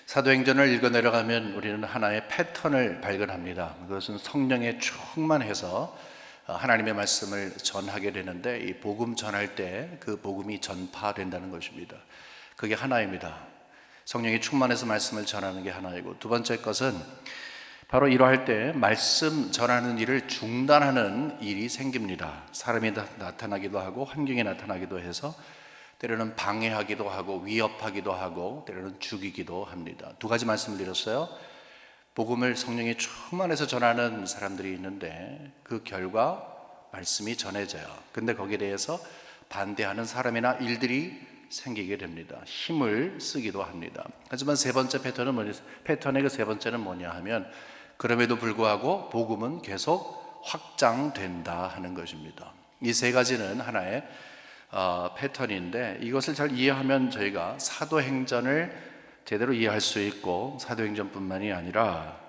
사도행전을 읽어 내려가면 우리는 하나의 패턴을 발견합니다. 그것은 성령에 충만해서 하나님의 말씀을 전하게 되는데, 이 복음 전할 때 그 복음이 전파된다는 것입니다. 그게 하나입니다. 성령이 충만해서 말씀을 전하는 게 하나이고, 두 번째 것은 바로 이러할 때 말씀 전하는 일을 중단하는 일이 생깁니다. 사람이 나타나기도 하고 환경이 나타나기도 해서 때로는 방해하기도 하고 위협하기도 하고 때로는 죽이기도 합니다. 두 가지 말씀을 드렸어요. 복음을 성령이 충만해서 전하는 사람들이 있는데 그 결과 말씀이 전해져요. 근데 거기에 대해서 반대하는 사람이나 일들이 생기게 됩니다. 힘을 쓰기도 합니다. 하지만 세 번째 패턴의 그 세 번째는 뭐냐 하면, 그럼에도 불구하고 복음은 계속 확장된다 하는 것입니다. 이 세 가지는 하나의 패턴인데, 이것을 잘 이해하면 저희가 사도행전을 제대로 이해할 수 있고, 사도행전뿐만이 아니라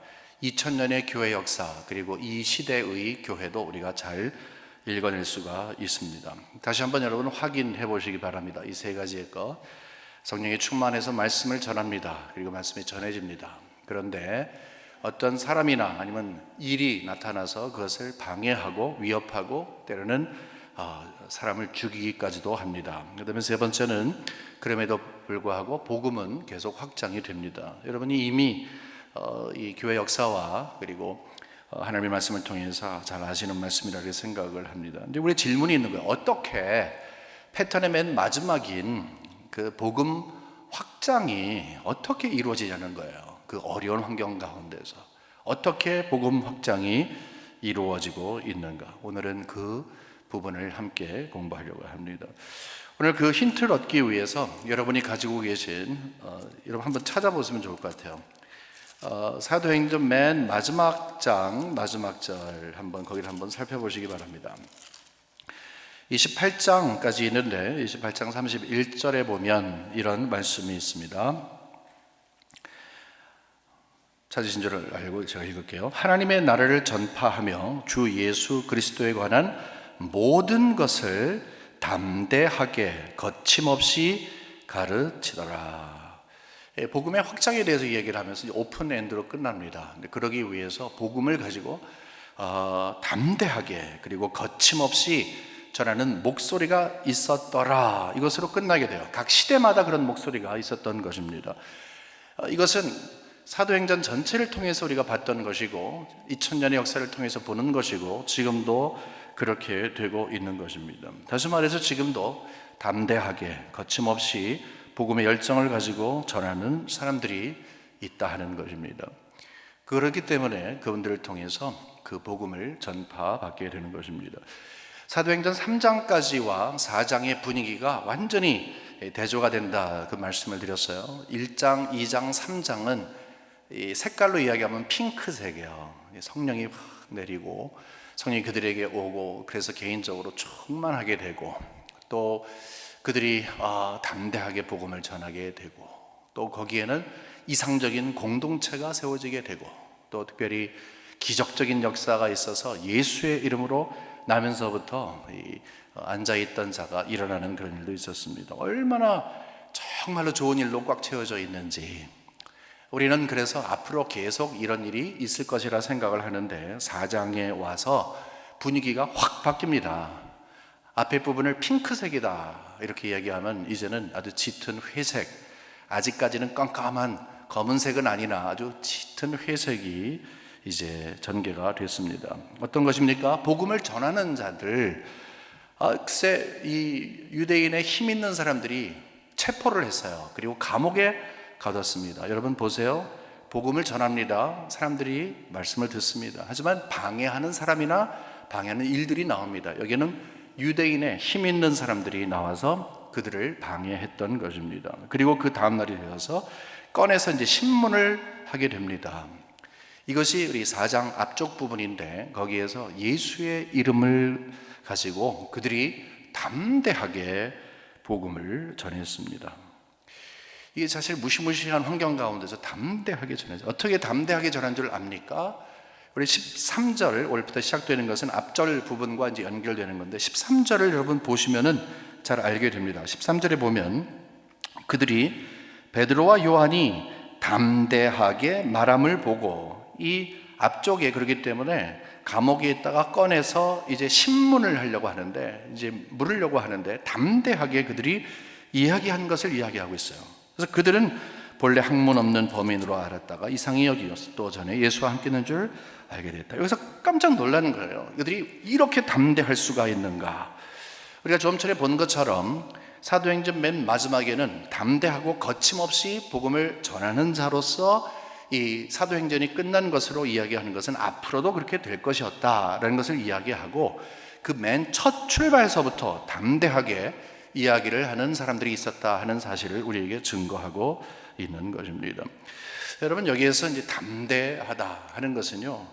2000년의 교회 역사 그리고 이 시대의 교회도 우리가 잘 읽어낼 수가 있습니다. 다시 한번 여러분 확인해 보시기 바랍니다. 이 세 가지의 것, 성령이 충만해서 말씀을 전합니다. 그리고 말씀이 전해집니다. 그런데 어떤 사람이나 아니면 일이 나타나서 그것을 방해하고 위협하고 때로는 사람을 죽이기까지도 합니다. 그다음에 세 번째는 그럼에도 불구하고 복음은 계속 확장이 됩니다. 여러분이 이미 이 교회 역사와 그리고 하나님의 말씀을 통해서 잘 아시는 말씀이라고 생각을 합니다. 근데 우리 질문이 있는 거예요. 어떻게 패턴의 맨 마지막인 그 복음 확장이 어떻게 이루어지냐는 거예요. 그 어려운 환경 가운데서 어떻게 복음 확장이 이루어지고 있는가. 오늘은 그 부분을 함께 공부하려고 합니다. 오늘 그 힌트를 얻기 위해서 여러분이 가지고 계신 여러분 한번 찾아보시면 좋을 것 같아요. 사도행전 맨 마지막 장 마지막 절 거기를 한번 살펴보시기 바랍니다. 28장까지 있는데 28장 31절에 보면 이런 말씀이 있습니다. 찾으신 줄 알고 제가 읽을게요. 하나님의 나라를 전파하며 주 예수 그리스도에 관한 모든 것을 담대하게 거침없이 가르치더라. 복음의 확장에 대해서 얘기를 하면서 오픈 엔드로 끝납니다. 근데 그러기 위해서 복음을 가지고 담대하게 그리고 거침없이 전하는 목소리가 있었더라, 이것으로 끝나게 돼요. 각 시대마다 그런 목소리가 있었던 것입니다. 이것은 사도행전 전체를 통해서 우리가 봤던 것이고 2000년의 역사를 통해서 보는 것이고 지금도 그렇게 되고 있는 것입니다. 다시 말해서 지금도 담대하게 거침없이 복음의 열정을 가지고 전하는 사람들이 있다 하는 것입니다. 그렇기 때문에 그분들을 통해서 그 복음을 전파받게 되는 것입니다. 사도행전 3장까지와 4장의 분위기가 완전히 대조가 된다, 그 말씀을 드렸어요. 1장, 2장, 3장은 이 색깔로 이야기하면 핑크색이에요. 성령이 확 내리고 성령이 그들에게 오고, 그래서 개인적으로 충만하게 되고, 또 그들이 담대하게 복음을 전하게 되고, 또 거기에는 이상적인 공동체가 세워지게 되고, 또 특별히 기적적인 역사가 있어서 예수의 이름으로 나면서부터 앉아있던 자가 일어나는 그런 일도 있었습니다. 얼마나 정말로 좋은 일로 꽉 채워져 있는지. 우리는 그래서 앞으로 계속 이런 일이 있을 것이라 생각을 하는데 4장에 와서 분위기가 확 바뀝니다. 앞에 부분을 핑크색이다 이렇게 이야기하면 이제는 아주 짙은 회색, 아직까지는 깜깜한 검은색은 아니나 아주 짙은 회색이 이제 전개가 됐습니다. 어떤 것입니까? 복음을 전하는 자들, 글쎄 이 유대인의 힘 있는 사람들이 체포를 했어요. 그리고 감옥에 가뒀습니다. 여러분 보세요. 복음을 전합니다. 사람들이 말씀을 듣습니다. 하지만 방해하는 사람이나 방해하는 일들이 나옵니다. 여기는 유대인의 힘 있는 사람들이 나와서 그들을 방해했던 것입니다. 그리고 그 다음 날이 되어서 꺼내서 이제 신문을 하게 됩니다. 이것이 우리 4장 앞쪽 부분인데, 거기에서 예수의 이름을 가지고 그들이 담대하게 복음을 전했습니다. 이게 사실 무시무시한 환경 가운데서 담대하게 전하죠. 어떻게 담대하게 전한 줄 압니까? 우리 13절, 오늘부터 시작되는 것은 앞절 부분과 이제 연결되는 건데 13절을 여러분 보시면은 잘 알게 됩니다. 13절에 보면 그들이 베드로와 요한이 담대하게 말함을 보고, 이 앞쪽에 그러기 때문에 감옥에 있다가 꺼내서 이제 신문을 하려고 하는데, 이제 물으려고 하는데 담대하게 그들이 이야기한 것을 이야기하고 있어요. 그래서 그들은 본래 학문 없는 범인으로 알았다가 이상히 여기었어. 또 전에 예수와 함께 있는 줄 알게 됐다. 여기서 깜짝 놀라는 거예요. 그들이 이렇게 담대할 수가 있는가. 우리가 좀 전에 본 것처럼 사도행전 맨 마지막에는 담대하고 거침없이 복음을 전하는 자로서 이 사도행전이 끝난 것으로 이야기하는 것은 앞으로도 그렇게 될 것이었다라는 것을 이야기하고, 그 맨 첫 출발서부터 담대하게 이야기를 하는 사람들이 있었다 하는 사실을 우리에게 증거하고 있는 것입니다. 여러분, 여기에서 이제 담대하다 하는 것은요,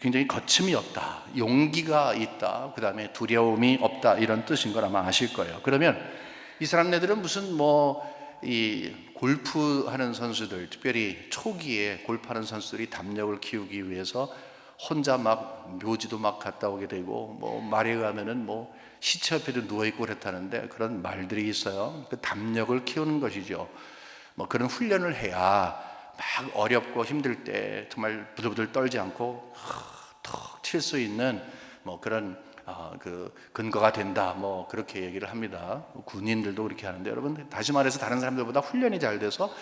굉장히 거침이 없다, 용기가 있다, 그 다음에 두려움이 없다, 이런 뜻인 걸 아마 아실 거예요. 그러면 이 사람네들은 무슨 이 골프하는 선수들, 특별히 초기에 골프하는 선수들이 담력을 키우기 위해서 혼자 막 묘지도 막 갔다 오게 되고, 말에 가면은 시체 옆에도 누워있고 그랬다는데, 그런 말들이 있어요. 그 담력을 키우는 것이죠. 그런 훈련을 해야 막 어렵고 힘들 때 정말 부들부들 떨지 않고 턱 칠 수 있는 그런 그 근거가 된다, 그렇게 얘기를 합니다. 군인들도 그렇게 하는데, 여러분, 다시 말해서 다른 사람들보다 훈련이 잘 돼서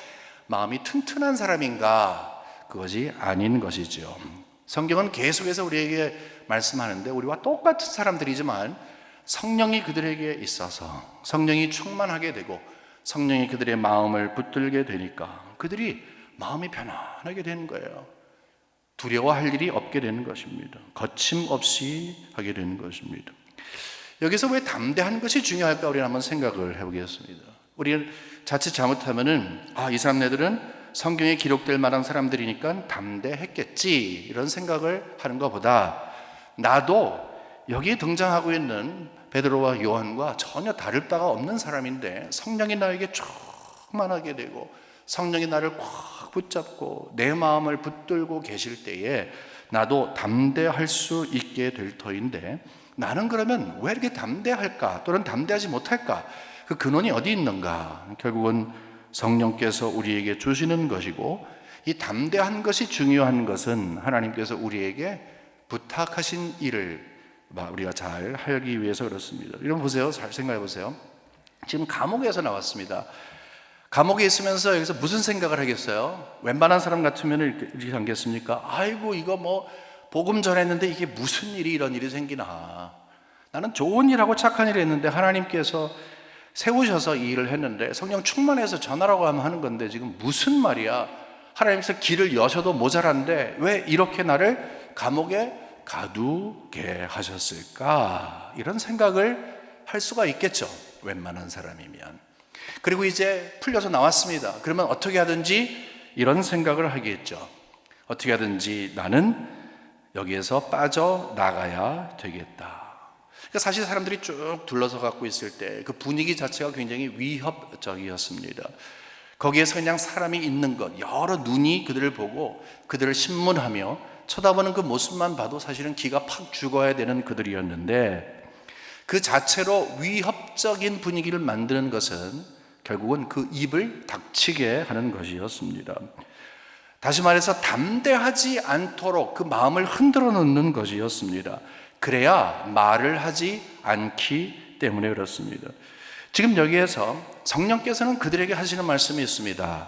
마음이 튼튼한 사람인가? 그것이 아닌 것이죠. 성경은 계속해서 우리에게 말씀하는데, 우리와 똑같은 사람들이지만 성령이 그들에게 있어서 성령이 충만하게 되고 성령이 그들의 마음을 붙들게 되니까 그들이 마음이 편안하게 되는 거예요. 두려워할 일이 없게 되는 것입니다. 거침없이 하게 되는 것입니다. 여기서 왜 담대한 것이 중요할까? 우리는 한번 생각을 해보겠습니다. 우리는 자칫 잘못하면은 이 사람네들은 성경에 기록될 만한 사람들이니까 담대했겠지, 이런 생각을 하는 것보다, 나도 여기에 등장하고 있는 베드로와 요한과 전혀 다를 바가 없는 사람인데 성령이 나에게 충만하게 되고 성령이 나를 꽉 붙잡고 내 마음을 붙들고 계실 때에 나도 담대할 수 있게 될 터인데, 나는 그러면 왜 이렇게 담대할까? 또는 담대하지 못할까? 그 근원이 어디 있는가? 결국은 성령께서 우리에게 주시는 것이고, 이 담대한 것이 중요한 것은 하나님께서 우리에게 부탁하신 일을 우리가 잘 하기 위해서 그렇습니다. 여러분 보세요. 잘 생각해 보세요. 지금 감옥에서 나왔습니다. 감옥에 있으면서 여기서 무슨 생각을 하겠어요? 웬만한 사람 같으면 이렇게 하겠습니까? 아이고, 이거 복음 전했는데 이게 무슨 일이 이런 일이 생기나. 나는 좋은 일하고 착한 일을 했는데 하나님께서 세우셔서 이 일을 했는데 성령 충만해서 전하라고 하면 하는 건데 지금 무슨 말이야? 하나님께서 길을 여셔도 모자란데 왜 이렇게 나를 감옥에 가두게 하셨을까? 이런 생각을 할 수가 있겠죠, 웬만한 사람이면. 그리고 이제 풀려서 나왔습니다. 그러면 어떻게 하든지 이런 생각을 하겠죠. 어떻게 하든지 나는 여기에서 빠져나가야 되겠다. 그러니까 사실 사람들이 쭉 둘러서 갖고 있을 때 그 분위기 자체가 굉장히 위협적이었습니다. 거기에서 그냥 사람이 있는 것, 여러 눈이 그들을 보고 그들을 신문하며 쳐다보는 그 모습만 봐도 사실은 기가 팍 죽어야 되는 그들이었는데, 그 자체로 위협적인 분위기를 만드는 것은 결국은 그 입을 닥치게 하는 것이었습니다. 다시 말해서 담대하지 않도록 그 마음을 흔들어 놓는 것이었습니다. 그래야 말을 하지 않기 때문에 그렇습니다. 지금 여기에서 성령께서는 그들에게 하시는 말씀이 있습니다.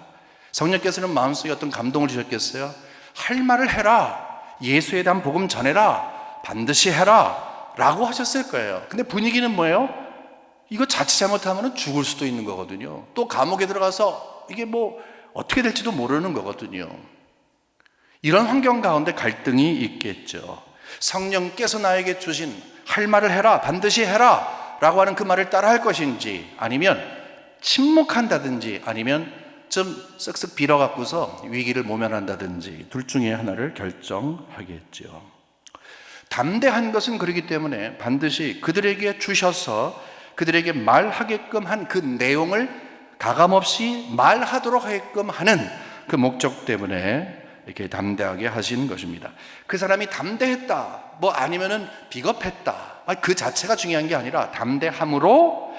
성령께서는 마음속에 어떤 감동을 주셨겠어요? 할 말을 해라, 예수에 대한 복음 전해라, 반드시 해라 라고 하셨을 거예요. 근데 분위기는 뭐예요? 이거 자칫 잘못하면 죽을 수도 있는 거거든요. 또 감옥에 들어가서 이게 어떻게 될지도 모르는 거거든요. 이런 환경 가운데 갈등이 있겠죠. 성령께서 나에게 주신 할 말을 해라, 반드시 해라 라고 하는 그 말을 따라 할 것인지, 아니면 침묵한다든지, 아니면 좀 쓱쓱 빌어갖고서 위기를 모면한다든지, 둘 중에 하나를 결정하겠죠. 담대한 것은 그렇기 때문에 반드시 그들에게 주셔서 그들에게 말하게끔 한 그 내용을 가감없이 말하도록 하게끔 하는 그 목적 때문에 이렇게 담대하게 하신 것입니다. 그 사람이 담대했다, 아니면은 비겁했다, 그 자체가 중요한 게 아니라 담대함으로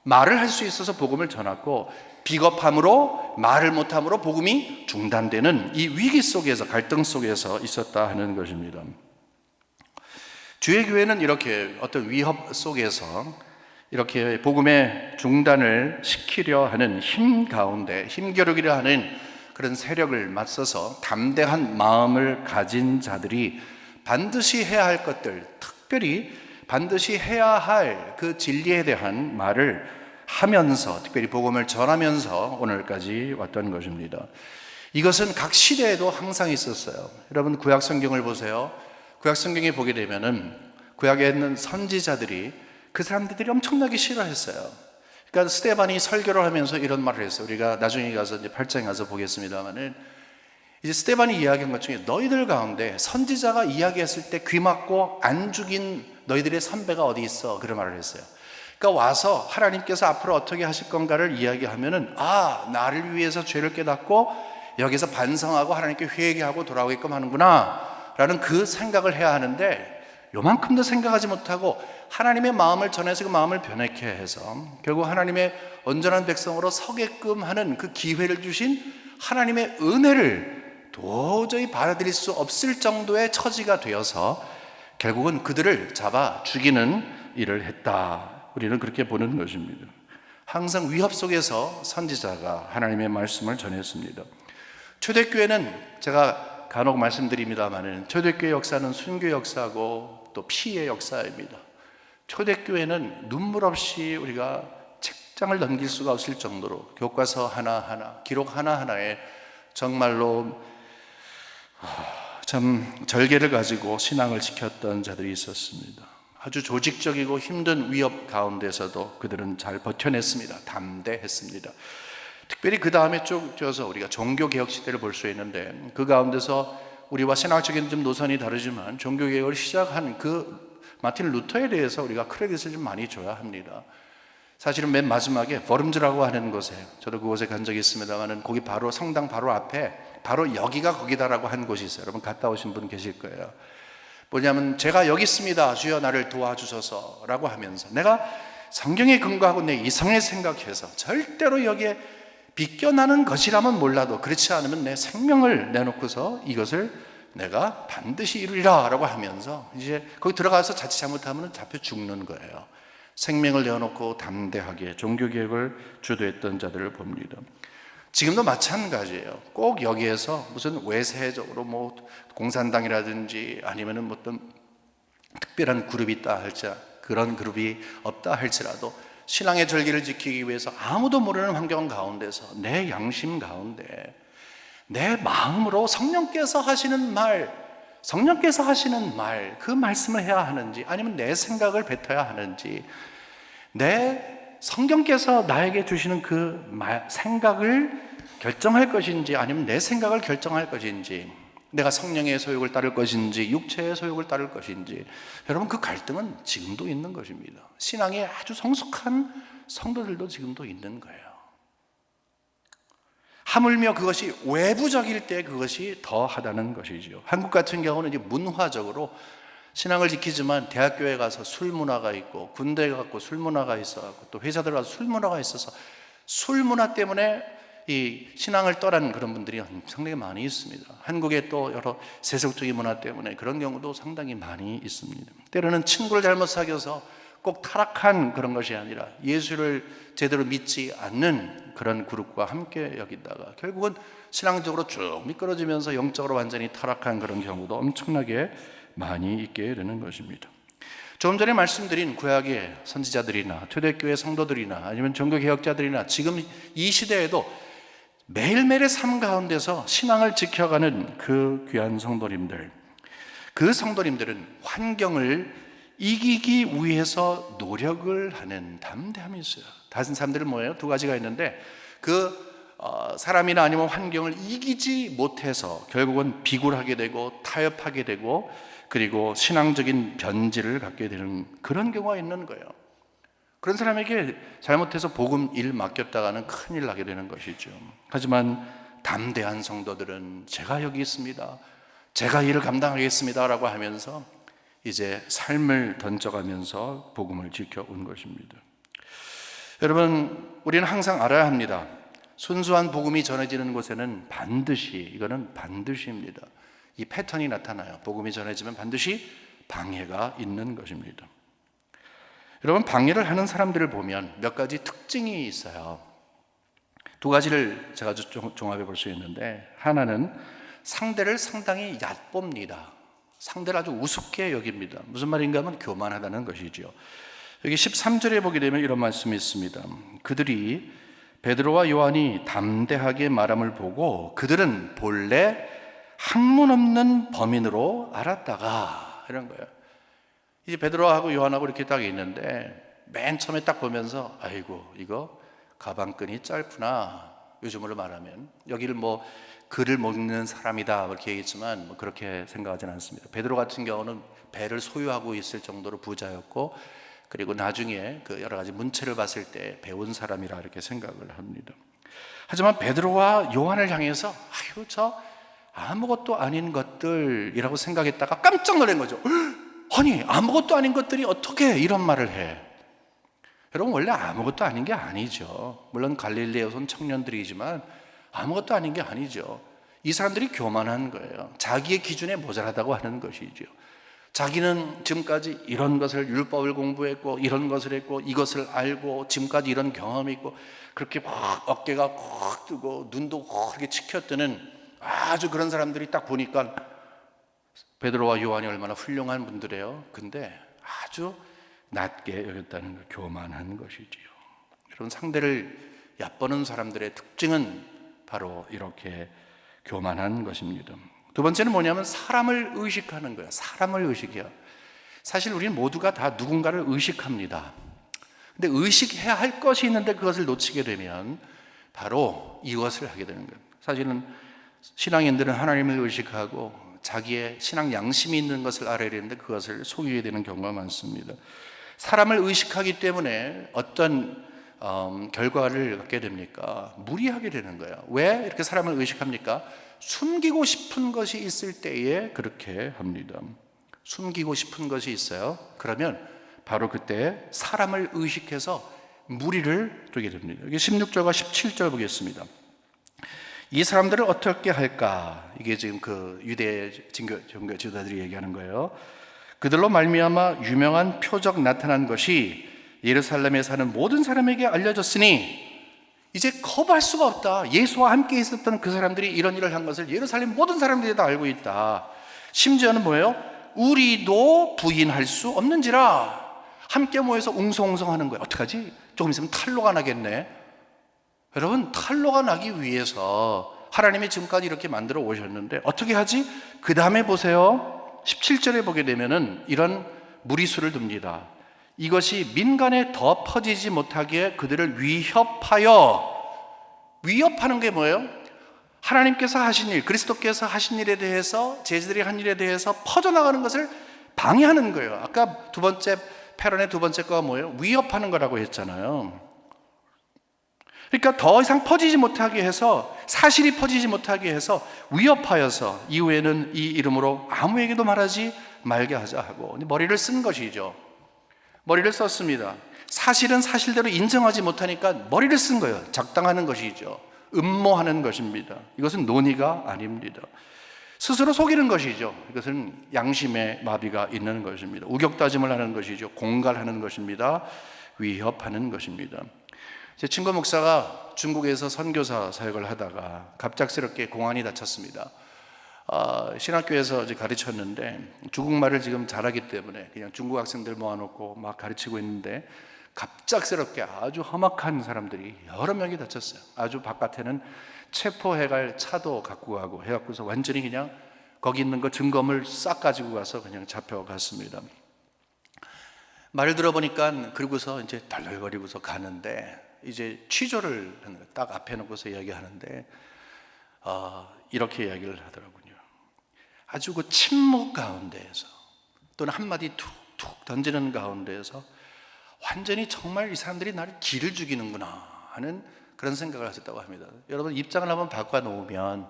말을 할 수 있어서 복음을 전하고, 비겁함으로 말을 못함으로 복음이 중단되는 이 위기 속에서 갈등 속에서 있었다 하는 것입니다. 주의 교회는 이렇게 어떤 위협 속에서 이렇게 복음의 중단을 시키려 하는 힘 가운데 힘겨루기려 하는 그런 세력을 맞서서 담대한 마음을 가진 자들이 반드시 해야 할 것들, 특별히 반드시 해야 할 그 진리에 대한 말을 하면서 특별히 복음을 전하면서 오늘까지 왔던 것입니다. 이것은 각 시대에도 항상 있었어요. 여러분 구약 성경을 보세요. 구약 성경에 보게 되면은 구약에 있는 선지자들이 그 사람들이 엄청나게 싫어했어요. 그러니까 스데반이 설교를 하면서 이런 말을 했어요. 우리가 나중에 가서 이제 8장에 가서 보겠습니다만은 이제 스데반이 이야기한 것 중에 너희들 가운데 선지자가 이야기했을 때 귀 막고 안 죽인 너희들의 선배가 어디 있어? 그런 말을 했어요. 그러니까 와서 하나님께서 앞으로 어떻게 하실 건가를 이야기하면은 나를 위해서 죄를 깨닫고 여기서 반성하고 하나님께 회개하고 돌아오게끔 하는구나 라는 그 생각을 해야 하는데 요만큼도 생각하지 못하고 하나님의 마음을 전해서 그 마음을 변하게 해서 결국 하나님의 온전한 백성으로 서게끔 하는 그 기회를 주신 하나님의 은혜를 도저히 받아들일 수 없을 정도의 처지가 되어서 결국은 그들을 잡아 죽이는 일을 했다. 우리는 그렇게 보는 것입니다. 항상 위협 속에서 선지자가 하나님의 말씀을 전했습니다. 초대교회는 제가 간혹 말씀드립니다만 초대교회 역사는 순교 역사고 또 피의 역사입니다. 초대교회는 눈물 없이 우리가 책장을 넘길 수가 없을 정도로 교과서 하나하나 기록 하나하나에 정말로 참 절개를 가지고 신앙을 지켰던 자들이 있었습니다. 아주 조직적이고 힘든 위협 가운데서도 그들은 잘 버텨냈습니다. 담대했습니다. 특별히 그 다음에 쭉 쪄서 우리가 종교개혁 시대를 볼 수 있는데 그 가운데서 우리와 신학적인 좀 노선이 다르지만 종교개혁을 시작한 그 마틴 루터에 대해서 우리가 크레딧을 좀 많이 줘야 합니다. 사실은 맨 마지막에 버름즈라고 하는 곳에 저도 그곳에 간 적이 있습니다만 거기 바로 성당 바로 앞에 바로 여기가 거기다라고 한 곳이 있어요. 여러분 갔다 오신 분 계실 거예요. 뭐냐면 제가 여기 있습니다. 주여 나를 도와주소서 라고 하면서 내가 성경에 근거하고 내 이성에 생각해서 절대로 여기에 비껴나는 것이라면 몰라도 그렇지 않으면 내 생명을 내놓고서 이것을 내가 반드시 이루리라 라고 하면서 이제 거기 들어가서 자칫 잘못하면 잡혀 죽는 거예요. 생명을 내어놓고 담대하게 종교개혁을 주도했던 자들을 봅니다. 지금도 마찬가지예요. 꼭 여기에서 무슨 외세적으로 뭐 공산당이라든지 아니면은 어떤 특별한 그룹이 있다 할지 그런 그룹이 없다 할지라도 신앙의 절기를 지키기 위해서 아무도 모르는 환경 가운데서 내 양심 가운데 내 마음으로 성령께서 하시는 말, 그 말씀을 해야 하는지 아니면 내 생각을 뱉어야 하는지 내 성경께서 나에게 주시는 그 생각을 결정할 것인지 아니면 내 생각을 결정할 것인지 내가 성령의 소욕을 따를 것인지 육체의 소욕을 따를 것인지 여러분 그 갈등은 지금도 있는 것입니다. 신앙에 아주 성숙한 성도들도 지금도 있는 거예요. 하물며 그것이 외부적일 때 그것이 더하다는 것이죠. 한국 같은 경우는 이제 문화적으로 신앙을 지키지만 대학교에 가서 술 문화가 있고 군대에 가고 술 문화가 있어갖고 또 회사들 가서 술 문화가 있어서 술 문화 때문에 이 신앙을 떠난 그런 분들이 상당히 많이 있습니다. 한국의 또 여러 세속적인 문화 때문에 그런 경우도 상당히 많이 있습니다. 때로는 친구를 잘못 사귀어서 꼭 타락한 그런 것이 아니라 예수를 제대로 믿지 않는 그런 그룹과 함께 여기다가 결국은 신앙적으로 쭉 미끄러지면서 영적으로 완전히 타락한 그런 경우도 엄청나게 많이 있게 되는 것입니다. 조금 전에 말씀드린 구약의 선지자들이나 초대교회 성도들이나 아니면 종교개혁자들이나 지금 이 시대에도 매일매일의 삶 가운데서 신앙을 지켜가는 그 귀한 성도님들, 그 성도님들은 환경을 이기기 위해서 노력을 하는 담대함이 있어요. 다른 사람들은 뭐예요? 두 가지가 있는데 사람이나 아니면 환경을 이기지 못해서 결국은 비굴하게 되고 타협하게 되고 그리고 신앙적인 변질을 갖게 되는 그런 경우가 있는 거예요. 그런 사람에게 잘못해서 복음 일 맡겼다가는 큰일 나게 되는 것이죠. 하지만 담대한 성도들은 제가 여기 있습니다. 제가 일을 감당하겠습니다 라고 하면서 이제 삶을 던져가면서 복음을 지켜온 것입니다. 여러분, 우리는 항상 알아야 합니다. 순수한 복음이 전해지는 곳에는 이거는 반드시입니다. 이 패턴이 나타나요. 복음이 전해지면 반드시 방해가 있는 것입니다. 여러분, 방해를 하는 사람들을 보면 몇 가지 특징이 있어요. 두 가지를 제가 종합해 볼 수 있는데, 하나는 상대를 상당히 얕봅니다. 상대를 아주 우습게 여깁니다. 무슨 말인가 하면 교만하다는 것이죠. 여기 13절에 보게 되면 이런 말씀이 있습니다. 그들이 베드로와 요한이 담대하게 말함을 보고 그들은 본래 학문 없는 범인으로 알았다가, 이런 거예요. 이제 베드로하고 요한하고 이렇게 딱 있는데 맨 처음에 딱 보면서 아이고, 이거 가방끈이 짧구나. 요즘으로 말하면 여기를 뭐 글을 먹는 사람이다 이렇게 얘기했지만 뭐 그렇게 생각하지는 않습니다. 베드로 같은 경우는 배를 소유하고 있을 정도로 부자였고, 그리고 나중에 그 여러 가지 문체를 봤을 때 배운 사람이라 이렇게 생각을 합니다. 하지만 베드로와 요한을 향해서 아유, 저 아무것도 아닌 것들이라고 생각했다가 깜짝 놀란 거죠. 아니, 아무것도 아닌 것들이 어떻게 이런 말을 해? 여러분, 원래 아무것도 아닌 게 아니죠. 물론 갈릴리에서 온 청년들이지만 아무것도 아닌 게 아니죠. 이 사람들이 교만한 거예요. 자기의 기준에 모자라다고 하는 것이죠. 자기는 지금까지 이런 것을, 율법을 공부했고 이런 것을 했고 이것을 알고 지금까지 이런 경험이 있고, 그렇게 확 어깨가 확 뜨고 눈도 확 이렇게 치켜뜨는 아주 그런 사람들이 딱 보니까 베드로와 요한이 얼마나 훌륭한 분들이에요. 근데 아주 낮게 여겼다는 걸, 교만한 것이지요. 여러분, 상대를 얕보는 사람들의 특징은 바로 이렇게 교만한 것입니다. 두 번째는 뭐냐면 사람을 의식하는 거예요. 사람을 의식해요. 사실 우리는 모두가 다 누군가를 의식합니다. 근데 의식해야 할 것이 있는데 그것을 놓치게 되면 바로 이것을 하게 되는 거예요. 사실은 신앙인들은 하나님을 의식하고 자기의 신앙 양심이 있는 것을 알아야 되는데 그것을 속이게 되는 경우가 많습니다. 사람을 의식하기 때문에 어떤 결과를 갖게 됩니까? 무리하게 되는 거예요. 왜 이렇게 사람을 의식합니까? 숨기고 싶은 것이 있을 때에 그렇게 합니다. 숨기고 싶은 것이 있어요. 그러면 바로 그때 사람을 의식해서 무리를 두게 됩니다. 여기 16절과 17절 보겠습니다. 이 사람들을 어떻게 할까? 이게 지금 그 유대 종교 지도자들이 얘기하는 거예요. 그들로 말미암아 유명한 표적 나타난 것이 예루살렘에 사는 모든 사람에게 알려졌으니 이제 거부할 수가 없다. 예수와 함께 있었던 그 사람들이 이런 일을 한 것을 예루살렘 모든 사람들이 다 알고 있다. 심지어는 뭐예요? 우리도 부인할 수 없는지라. 함께 모여서 웅성웅성하는 거예요. 어떡하지? 조금 있으면 탈로가 나겠네. 여러분, 탈로가 나기 위해서 하나님이 지금까지 이렇게 만들어 오셨는데 어떻게 하지? 그 다음에 보세요. 17절에 보게 되면은 이런 무리수를 둡니다. 이것이 민간에 더 퍼지지 못하게 그들을 위협하는 게 뭐예요? 하나님께서 하신 일, 그리스도께서 하신 일에 대해서, 제자들이 한 일에 대해서 퍼져나가는 것을 방해하는 거예요. 아까 두 번째 패런의 두 번째 거가 뭐예요? 위협하는 거라고 했잖아요. 그러니까 더 이상 퍼지지 못하게 해서, 사실이 퍼지지 못하게 해서 위협하여서 이후에는 이 이름으로 아무에게도 말하지 말게 하자 하고 머리를 쓴 것이죠. 머리를 썼습니다. 사실은 사실대로 인정하지 못하니까 머리를 쓴 거예요. 작당하는 것이죠. 음모하는 것입니다. 이것은 논의가 아닙니다. 스스로 속이는 것이죠. 이것은 양심의 마비가 있는 것입니다. 우격다짐을 하는 것이죠. 공갈하는 것입니다. 위협하는 것입니다. 제 친구 목사가 중국에서 선교사 사역을 하다가 갑작스럽게 공안이 닫혔습니다. 신학교에서 이제 가르쳤는데 중국말을 지금 잘하기 때문에 그냥 중국 학생들 모아놓고 막 가르치고 있는데 갑작스럽게 아주 험악한 사람들이 여러 명이 다쳤어요. 아주 바깥에는 체포해갈 차도 갖고 가고 해갖고서 완전히 그냥 거기 있는 거 증거물 싹 가지고 가서 그냥 잡혀갔습니다. 말을 들어보니까 그러고서 이제 덜덜거리고서 가는데 이제 취조를 딱 앞에 놓고서 이야기하는데 이렇게 이야기를 하더라고요. 아주 그 침묵 가운데에서 또는 한마디 툭툭 던지는 가운데에서 완전히 정말 이 사람들이 나를 기를 죽이는구나 하는 그런 생각을 하셨다고 합니다. 여러분, 입장을 한번 바꿔놓으면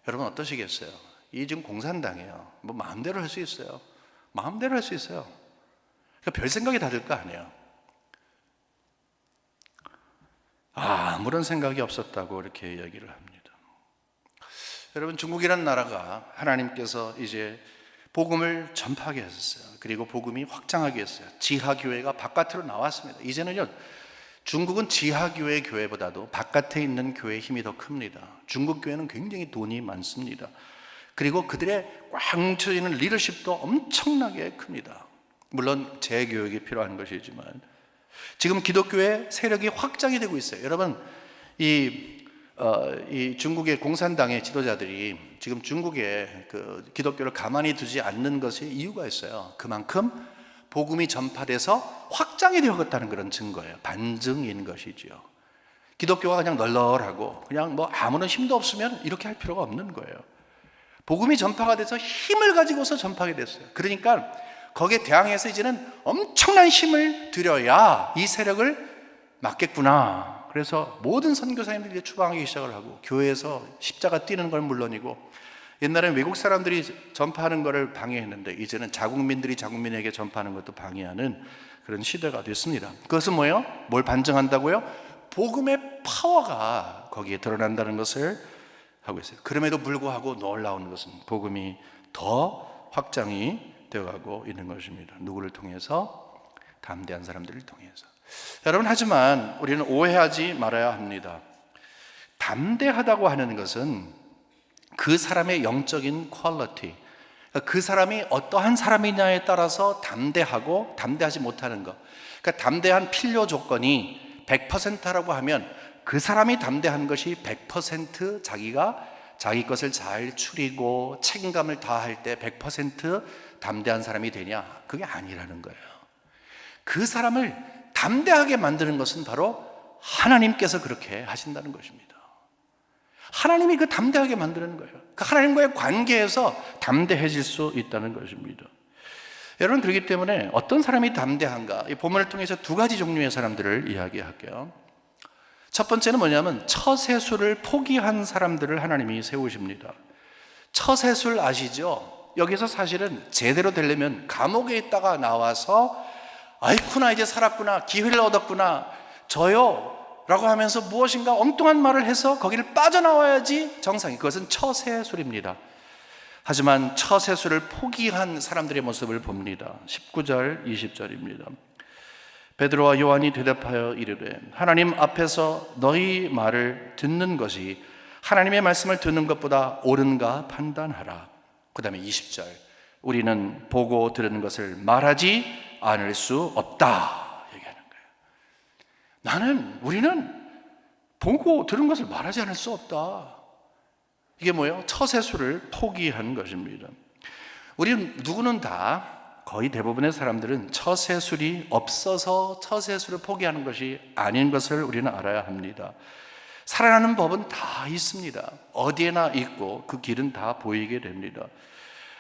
여러분 어떠시겠어요? 이 지금 공산당이에요. 뭐 마음대로 할 수 있어요. 마음대로 할 수 있어요. 그러니까 별 생각이 다 들 거 아니에요. 아무런 생각이 없었다고 이렇게 이야기를 합니다. 여러분, 중국이라는 나라가 하나님께서 이제 복음을 전파하게 했었어요. 그리고 복음이 확장하게 했어요. 지하교회가 바깥으로 나왔습니다. 이제는요, 중국은 지하교회 교회보다도 바깥에 있는 교회의 힘이 더 큽니다. 중국 교회는 굉장히 돈이 많습니다. 그리고 그들의 꽉 뭉쳐있는 리더십도 엄청나게 큽니다. 물론 재교육이 필요한 것이지만 지금 기독교의 세력이 확장이 되고 있어요. 여러분, 이 중국의 공산당의 지도자들이 지금 중국의 그 기독교를 가만히 두지 않는 것이 이유가 있어요. 그만큼 복음이 전파돼서 확장이 되었다는 그런 증거예요. 반증인 것이지요. 기독교가 그냥 널널하고 그냥 뭐 아무런 힘도 없으면 이렇게 할 필요가 없는 거예요. 복음이 전파가 돼서 힘을 가지고서 전파하게 됐어요. 그러니까 거기에 대항해서 이제는 엄청난 힘을 들여야 이 세력을 막겠구나. 그래서 모든 선교사님들이 추방하기 시작을 하고, 교회에서 십자가 띄는 건 물론이고, 옛날엔 외국 사람들이 전파하는 것을 방해했는데 이제는 자국민들이 자국민에게 전파하는 것도 방해하는 그런 시대가 됐습니다. 그것은 뭐예요? 뭘 반증한다고요? 복음의 파워가 거기에 드러난다는 것을 하고 있어요. 그럼에도 불구하고 놀라운 것은 복음이 더 확장이 되어가고 있는 것입니다. 누구를 통해서? 담대한 사람들을 통해서. 여러분, 하지만 우리는 오해하지 말아야 합니다. 담대하다고 하는 것은 그 사람의 영적인 퀄리티, 그 사람이 어떠한 사람이냐에 따라서 담대하고 담대하지 못하는 것. 그러니까 담대한 필요 조건이 100%라고 하면 그 사람이 담대한 것이 100% 자기가 자기 것을 잘 추리고 책임감을 다할 때 100% 담대한 사람이 되냐? 그게 아니라는 거예요. 그 사람을 담대하게 만드는 것은 바로 하나님께서 그렇게 하신다는 것입니다. 하나님이 그 담대하게 만드는 거예요. 그 하나님과의 관계에서 담대해질 수 있다는 것입니다. 여러분, 그렇기 때문에 어떤 사람이 담대한가? 이 본문을 통해서 두 가지 종류의 사람들을 이야기할게요. 첫 번째는 뭐냐면 처세술을 포기한 사람들을 하나님이 세우십니다. 처세술 아시죠? 여기서 사실은 제대로 되려면 감옥에 있다가 나와서 아이쿠나 이제 살았구나, 기회를 얻었구나, 저요 라고 하면서 무엇인가 엉뚱한 말을 해서 거기를 빠져나와야지 정상이. 그것은 처세술입니다. 하지만 처세술을 포기한 사람들의 모습을 봅니다. 19절 20절입니다. 베드로와 요한이 대답하여 이르되 하나님 앞에서 너희 말을 듣는 것이 하나님의 말씀을 듣는 것보다 옳은가 판단하라. 그 다음에 20절, 우리는 보고 들은 것을 말하지 않을 수 없다 얘기하는 거예요. 우리는 보고 들은 것을 말하지 않을 수 없다. 이게 뭐예요? 처세술을 포기한 것입니다. 우리는 누구는 다, 거의 대부분의 사람들은 처세술이 없어서 처세술을 포기하는 것이 아닌 것을 우리는 알아야 합니다. 살아나는 법은 다 있습니다. 어디에나 있고 그 길은 다 보이게 됩니다.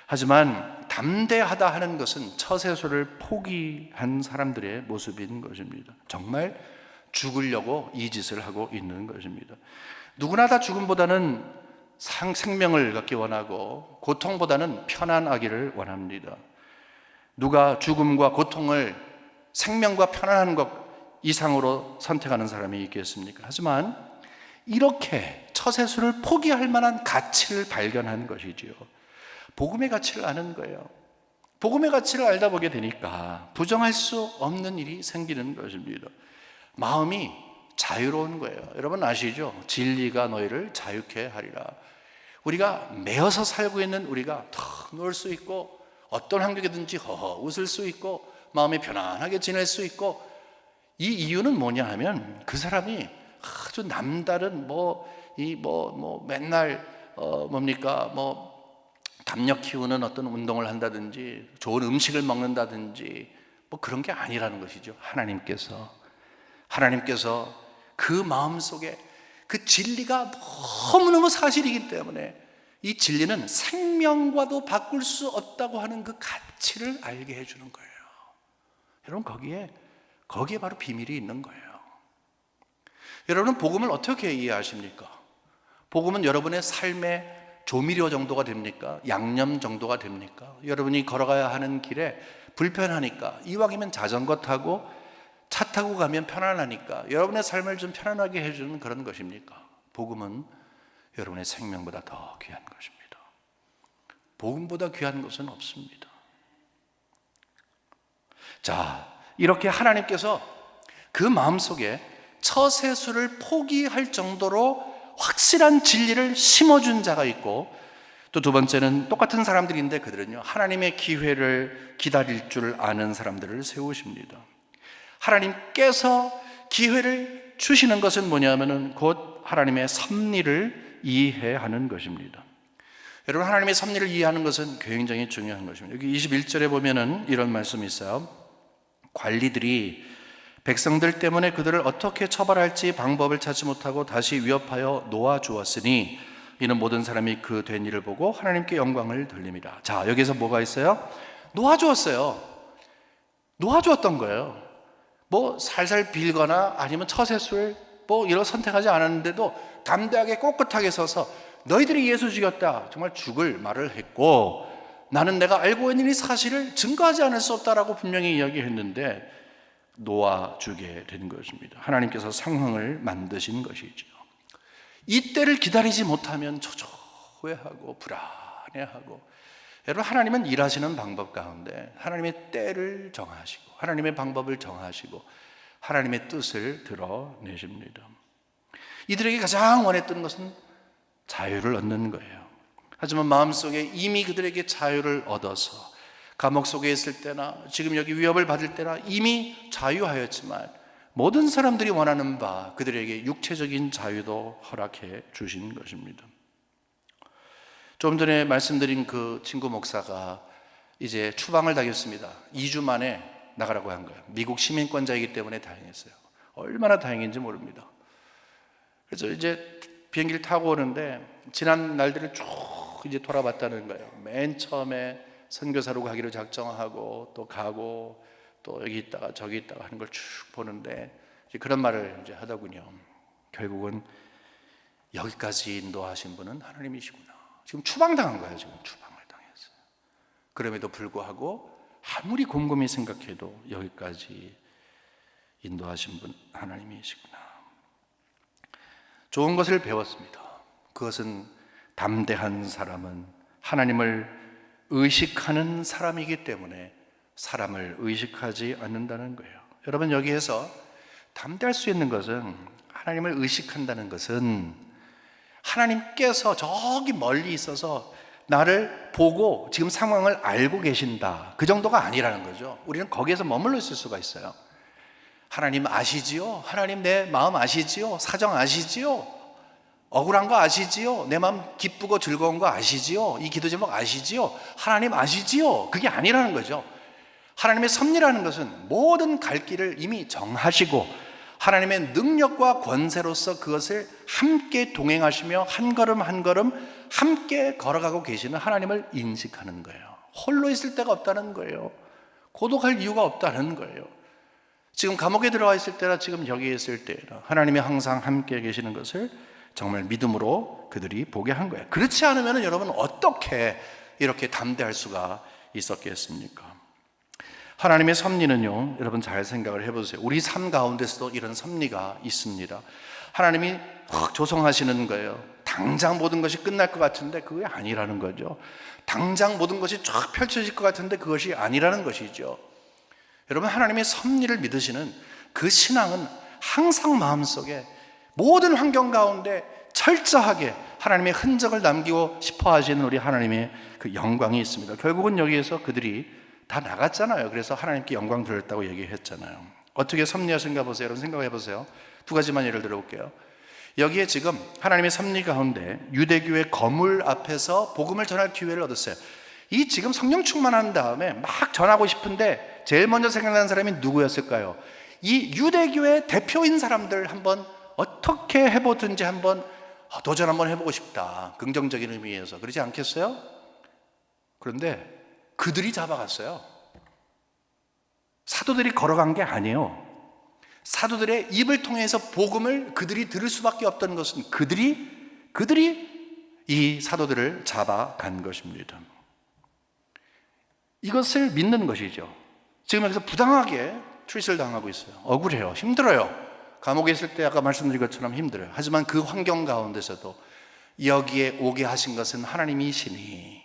하지만 담대하다 하는 것은 처세술을 포기한 사람들의 모습인 것입니다. 정말 죽으려고 이 짓을 하고 있는 것입니다. 누구나 다 죽음보다는 생명을 갖기 원하고 고통보다는 편안하기를 원합니다. 누가 죽음과 고통을 생명과 편안한 것 이상으로 선택하는 사람이 있겠습니까? 하지만 이렇게 처세술을 포기할 만한 가치를 발견한 것이지요. 복음의 가치를 아는 거예요. 복음의 가치를 알다 보게 되니까 부정할 수 없는 일이 생기는 것입니다. 마음이 자유로운 거예요. 여러분 아시죠? 진리가 너희를 자유케 하리라. 우리가 매어서 살고 있는 우리가 더 놀 수 있고 어떤 환경이든지 허허 웃을 수 있고 마음이 편안하게 지낼 수 있고, 이 이유는 뭐냐 하면 그 사람이 아주 남다른 맨날 담력 키우는 어떤 운동을 한다든지 좋은 음식을 먹는다든지 그런 게 아니라는 것이죠. 하나님께서 그 마음속에 그 진리가 너무너무 사실이기 때문에 이 진리는 생명과도 바꿀 수 없다고 하는 그 가치를 알게 해주는 거예요. 여러분, 거기에 바로 비밀이 있는 거예요. 여러분은 복음을 어떻게 이해하십니까? 복음은 여러분의 삶의 조미료 정도가 됩니까? 양념 정도가 됩니까? 여러분이 걸어가야 하는 길에 불편하니까 이왕이면 자전거 타고 차 타고 가면 편안하니까 여러분의 삶을 좀 편안하게 해주는 그런 것입니까? 복음은 여러분의 생명보다 더 귀한 것입니다. 복음보다 귀한 것은 없습니다. 자, 이렇게 하나님께서 그 마음속에 처세술을 포기할 정도로 확실한 진리를 심어준 자가 있고, 또 두 번째는 똑같은 사람들인데 그들은요, 하나님의 기회를 기다릴 줄 아는 사람들을 세우십니다. 하나님께서 기회를 주시는 것은 뭐냐면은 곧 하나님의 섭리를 이해하는 것입니다. 여러분, 하나님의 섭리를 이해하는 것은 굉장히 중요한 것입니다. 여기 21절에 보면은 이런 말씀이 있어요. 관리들이 백성들 때문에 그들을 어떻게 처벌할지 방법을 찾지 못하고 다시 위협하여 놓아주었으니 이는 모든 사람이 그 된 일을 보고 하나님께 영광을 돌립니다. 자, 여기서 뭐가 있어요? 놓아주었어요. 놓아주었던 거예요. 뭐 살살 빌거나 아니면 처세술 뭐 이런 선택하지 않았는데도 담대하게 꼿꼿하게 서서 너희들이 예수 죽였다, 정말 죽을 말을 했고 나는 내가 알고 있는 이 사실을 증거하지 않을 수 없다라고 분명히 이야기했는데 놓아주게 된 것입니다. 하나님께서 상황을 만드신 것이죠. 이때를 기다리지 못하면 초조해하고 불안해하고, 여러분, 하나님은 일하시는 방법 가운데 하나님의 때를 정하시고 하나님의 방법을 정하시고 하나님의 뜻을 드러내십니다. 이들에게 가장 원했던 것은 자유를 얻는 거예요. 하지만 마음속에 이미 그들에게 자유를 얻어서 감옥 속에 있을 때나 지금 여기 위협을 받을 때나 이미 자유하였지만 모든 사람들이 원하는 바 그들에게 육체적인 자유도 허락해 주신 것입니다. 좀 전에 말씀드린 그 친구 목사가 이제 추방을 당했습니다. 2주 만에 나가라고 한 거예요. 미국 시민권자이기 때문에 다행했어요. 얼마나 다행인지 모릅니다. 그래서 이제 비행기를 타고 오는데 지난 날들을 쭉 이제 돌아봤다는 거예요. 맨 처음에 선교사로 가기로 작정하고 또 가고 또 여기 있다가 저기 있다가 하는 걸 쭉 보는데 이제 그런 말을 이제 하더군요. 결국은 여기까지 인도하신 분은 하나님이시구나. 지금 추방당한 거예요. 지금 추방을 당했어요. 그럼에도 불구하고 아무리 곰곰이 생각해도 여기까지 인도하신 분 하나님이시구나. 좋은 것을 배웠습니다. 그것은 담대한 사람은 하나님을 의식하는 사람이기 때문에 사람을 의식하지 않는다는 거예요. 여러분, 여기에서 담대할 수 있는 것은, 하나님을 의식한다는 것은 하나님께서 저기 멀리 있어서 나를 보고 지금 상황을 알고 계신다, 그 정도가 아니라는 거죠. 우리는 거기에서 머물러 있을 수가 있어요. 하나님 아시지요? 하나님 내 마음 아시지요? 사정 아시지요? 억울한 거 아시지요? 내 마음 기쁘고 즐거운 거 아시지요? 이 기도 제목 아시지요? 하나님 아시지요? 그게 아니라는 거죠. 하나님의 섭리라는 것은 모든 갈 길을 이미 정하시고 하나님의 능력과 권세로서 그것을 함께 동행하시며 한 걸음 한 걸음 함께 걸어가고 계시는 하나님을 인식하는 거예요. 홀로 있을 데가 없다는 거예요. 고독할 이유가 없다는 거예요. 지금 감옥에 들어와 있을 때나 지금 여기에 있을 때나 하나님이 항상 함께 계시는 것을 정말 믿음으로 그들이 보게 한 거예요. 그렇지 않으면 여러분 어떻게 이렇게 담대할 수가 있었겠습니까? 하나님의 섭리는요, 여러분 잘 생각을 해보세요. 우리 삶 가운데서도 이런 섭리가 있습니다. 하나님이 확 조성하시는 거예요. 당장 모든 것이 끝날 것 같은데 그게 아니라는 거죠. 당장 모든 것이 쫙 펼쳐질 것 같은데 그것이 아니라는 것이죠. 여러분, 하나님의 섭리를 믿으시는 그 신앙은 항상 마음속에 모든 환경 가운데 철저하게 하나님의 흔적을 남기고 싶어 하시는 우리 하나님의 그 영광이 있습니다. 결국은 여기에서 그들이 다 나갔잖아요. 그래서 하나님께 영광 돌렸다고 얘기했잖아요. 어떻게 섭리하신가 보세요. 여러분 생각해 보세요. 두 가지만 예를 들어볼게요. 여기에 지금 하나님의 섭리 가운데 유대교회 거물 앞에서 복음을 전할 기회를 얻었어요. 이 지금 성령 충만한 다음에 막 전하고 싶은데 제일 먼저 생각나는 사람이 누구였을까요? 이 유대교회 대표인 사람들 한번 어떻게 해보든지 한번 도전 한번 해보고 싶다, 긍정적인 의미에서. 그러지 않겠어요? 그런데 그들이 잡아갔어요. 사도들이 걸어간 게 아니에요. 사도들의 입을 통해서 복음을 그들이 들을 수밖에 없던 것은 그들이 이 사도들을 잡아간 것입니다. 이것을 믿는 것이죠. 지금 여기서 부당하게 트윗을 당하고 있어요. 억울해요. 힘들어요. 감옥에 있을 때 아까 말씀드린 것처럼 힘들어요. 하지만 그 환경 가운데서도 여기에 오게 하신 것은 하나님이시니,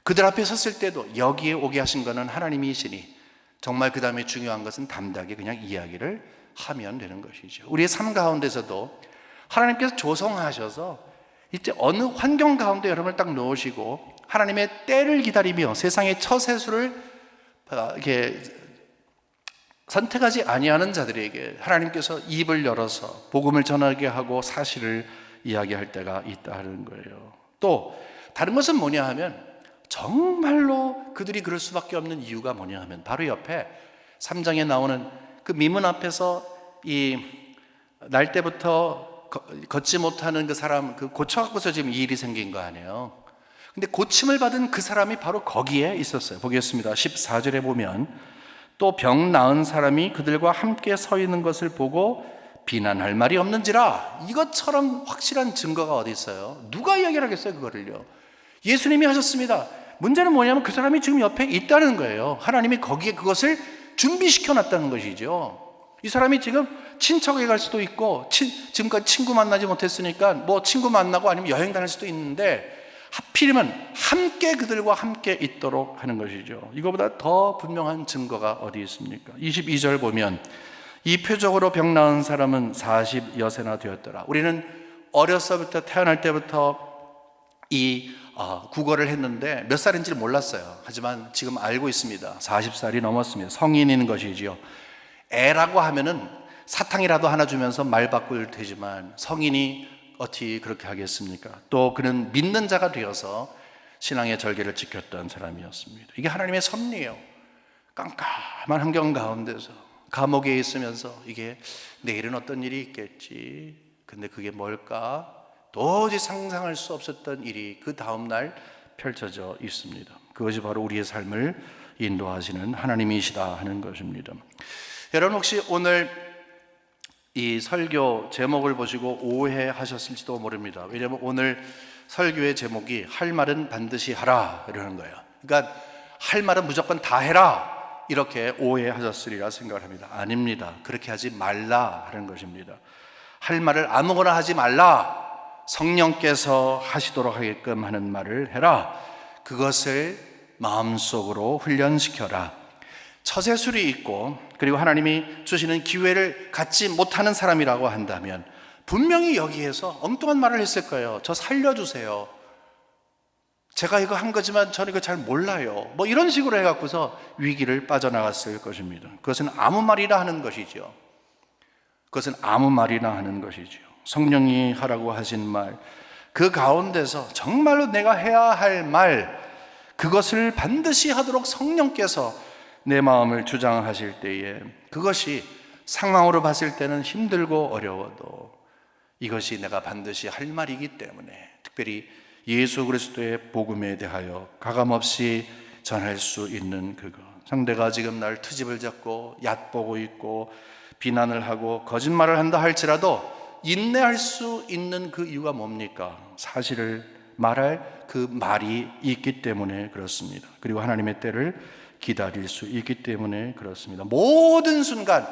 그들 앞에 섰을 때도 여기에 오게 하신 것은 하나님이시니, 정말 그 다음에 중요한 것은 담대하게 그냥 이야기를 하면 되는 것이죠. 우리의 삶 가운데서도 하나님께서 조성하셔서 이제 어느 환경 가운데 여러분을 딱 놓으시고 하나님의 때를 기다리며 세상의 처세술을 이렇게 선택하지 아니하는 자들에게 하나님께서 입을 열어서 복음을 전하게 하고 사실을 이야기할 때가 있다는 거예요. 또 다른 것은 뭐냐 하면, 정말로 그들이 그럴 수밖에 없는 이유가 뭐냐 하면, 바로 옆에 3장에 나오는 그 미문 앞에서 이 날 때부터 걷지 못하는 그 사람, 그 고쳐갖고서 지금 이 일이 생긴 거 아니에요. 근데 고침을 받은 그 사람이 바로 거기에 있었어요. 보겠습니다. 14절에 보면, 또 병 나은 사람이 그들과 함께 서 있는 것을 보고 비난할 말이 없는지라. 이것처럼 확실한 증거가 어디 있어요? 누가 이야기를 하겠어요, 그거를요? 예수님이 하셨습니다. 문제는 뭐냐면 그 사람이 지금 옆에 있다는 거예요. 하나님이 거기에 그것을 준비시켜 놨다는 것이죠. 이 사람이 지금 친척에 갈 수도 있고, 지금까지 친구 만나지 못했으니까 뭐 친구 만나고 아니면 여행 다닐 수도 있는데, 하필이면 함께 그들과 함께 있도록 하는 것이죠. 이거보다 더 분명한 증거가 어디 있습니까? 22절 보면, 이표적으로 병 나은 사람은 40여세나 되었더라. 우리는 어려서부터, 태어날 때부터 이 국어를 했는데 몇 살인지를 몰랐어요. 하지만 지금 알고 있습니다. 40살이 넘었습니다. 성인인 것이지요. 애라고 하면은 사탕이라도 하나 주면서 말 바꿀 테지만 성인이 어찌 그렇게 하겠습니까? 또 그는 믿는 자가 되어서 신앙의 절개를 지켰던 사람이었습니다. 이게 하나님의 섭리예요. 깜깜한 환경 가운데서 감옥에 있으면서 이게 내일은 어떤 일이 있겠지, 근데 그게 뭘까? 도저히 상상할 수 없었던 일이 그 다음날 펼쳐져 있습니다. 그것이 바로 우리의 삶을 인도하시는 하나님이시다 하는 것입니다. 여러분, 혹시 오늘 이 설교 제목을 보시고 오해하셨을지도 모릅니다. 왜냐하면 오늘 설교의 제목이 할 말은 반드시 하라 이러는 거예요. 그러니까 할 말은 무조건 다 해라, 이렇게 오해하셨으리라 생각을 합니다. 아닙니다. 그렇게 하지 말라 하는 것입니다. 할 말을 아무거나 하지 말라, 성령께서 하시도록 하게끔 하는 말을 해라. 그것을 마음속으로 훈련시켜라. 처세술이 있고, 그리고 하나님이 주시는 기회를 갖지 못하는 사람이라고 한다면 분명히 여기에서 엉뚱한 말을 했을 거예요. 저 살려주세요, 제가 이거 한 거지만 저는 이거 잘 몰라요, 뭐 이런 식으로 해갖고서 위기를 빠져나갔을 것입니다. 그것은 아무 말이나 하는 것이죠. 그것은 아무 말이나 하는 것이죠. 성령이 하라고 하신 말, 그 가운데서 정말로 내가 해야 할 말, 그것을 반드시 하도록 성령께서 내 마음을 주장하실 때에, 그것이 상황으로 봤을 때는 힘들고 어려워도 이것이 내가 반드시 할 말이기 때문에, 특별히 예수 그리스도의 복음에 대하여 가감없이 전할 수 있는 그것. 상대가 지금 날 트집을 잡고 얕보고 있고 비난을 하고 거짓말을 한다 할지라도 인내할 수 있는 그 이유가 뭡니까? 사실을 말할 그 말이 있기 때문에 그렇습니다. 그리고 하나님의 때를 기다릴 수 있기 때문에 그렇습니다. 모든 순간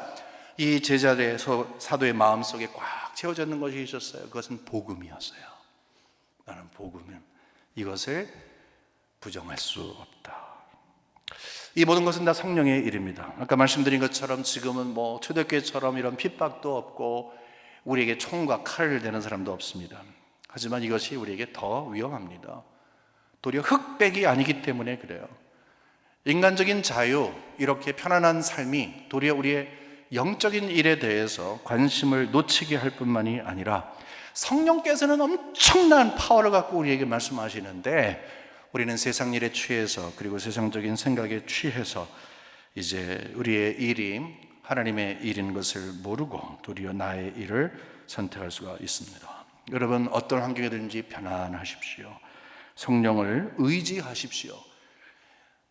이 제자들의 사도의 마음속에 꽉 채워져 있는 것이 있었어요. 그것은 복음이었어요. 나는 복음은 이것을 부정할 수 없다. 이 모든 것은 다 성령의 일입니다. 아까 말씀드린 것처럼 지금은 뭐 초대교회처럼 이런 핍박도 없고 우리에게 총과 칼을 대는 사람도 없습니다. 하지만 이것이 우리에게 더 위험합니다. 도리어 흑백이 아니기 때문에 그래요. 인간적인 자유, 이렇게 편안한 삶이 도리어 우리의 영적인 일에 대해서 관심을 놓치게 할 뿐만이 아니라 성령께서는 엄청난 파워를 갖고 우리에게 말씀하시는데 우리는 세상 일에 취해서, 그리고 세상적인 생각에 취해서 이제 우리의 일이 하나님의 일인 것을 모르고 도리어 나의 일을 선택할 수가 있습니다. 여러분, 어떤 환경이든지 편안하십시오. 성령을 의지하십시오.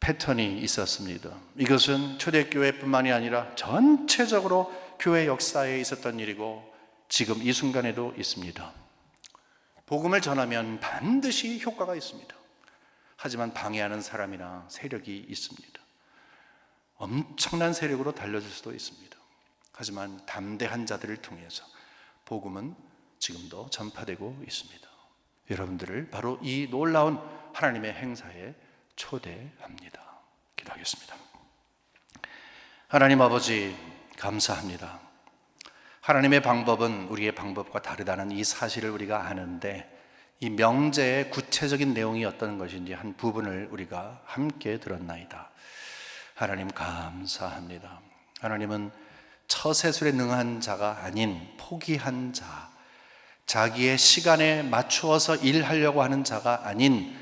패턴이 있었습니다. 이것은 초대교회뿐만이 아니라 전체적으로 교회 역사에 있었던 일이고 지금 이 순간에도 있습니다. 복음을 전하면 반드시 효과가 있습니다. 하지만 방해하는 사람이나 세력이 있습니다. 엄청난 세력으로 달려들 수도 있습니다. 하지만 담대한 자들을 통해서 복음은 지금도 전파되고 있습니다. 여러분들을 바로 이 놀라운 하나님의 행사에 초대합니다. 기도하겠습니다. 하나님 아버지, 감사합니다. 하나님의 방법은 우리의 방법과 다르다는 이 사실을 우리가 아는데, 이 명제의 구체적인 내용이 어떤 것인지 한 부분을 우리가 함께 들었나이다. 하나님 감사합니다. 하나님은 처세술에 능한 자가 아닌 포기한 자, 자기의 시간에 맞추어서 일하려고 하는 자가 아닌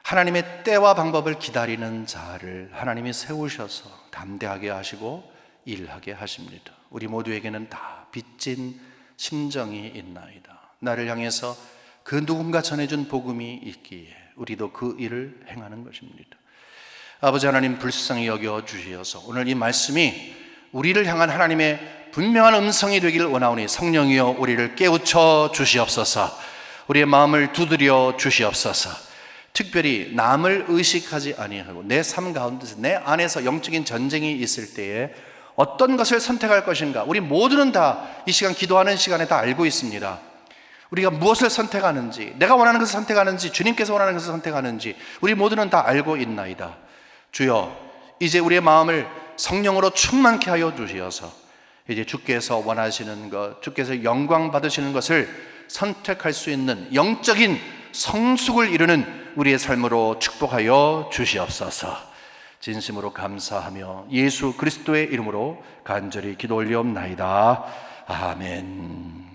하나님의 때와 방법을 기다리는 자를 하나님이 세우셔서 담대하게 하시고 일하게 하십니다. 우리 모두에게는 다 빚진 심정이 있나이다. 나를 향해서 그 누군가 전해준 복음이 있기에 우리도 그 일을 행하는 것입니다. 아버지 하나님, 불쌍히 여겨 주시어서 오늘 이 말씀이 우리를 향한 하나님의 분명한 음성이 되길 원하오니 성령이여 우리를 깨우쳐 주시옵소서. 우리의 마음을 두드려 주시옵소서. 특별히 남을 의식하지 아니하고 내 삶 가운데서 내 안에서 영적인 전쟁이 있을 때에 어떤 것을 선택할 것인가, 우리 모두는 다 이 시간 기도하는 시간에 다 알고 있습니다. 우리가 무엇을 선택하는지, 내가 원하는 것을 선택하는지, 주님께서 원하는 것을 선택하는지 우리 모두는 다 알고 있나이다. 주여, 이제 우리의 마음을 성령으로 충만케 하여 주시어서 이제 주께서 원하시는 것, 주께서 영광 받으시는 것을 선택할 수 있는 영적인 성숙을 이루는 우리의 삶으로 축복하여 주시옵소서. 진심으로 감사하며 예수 그리스도의 이름으로 간절히 기도 올리옵나이다. 아멘.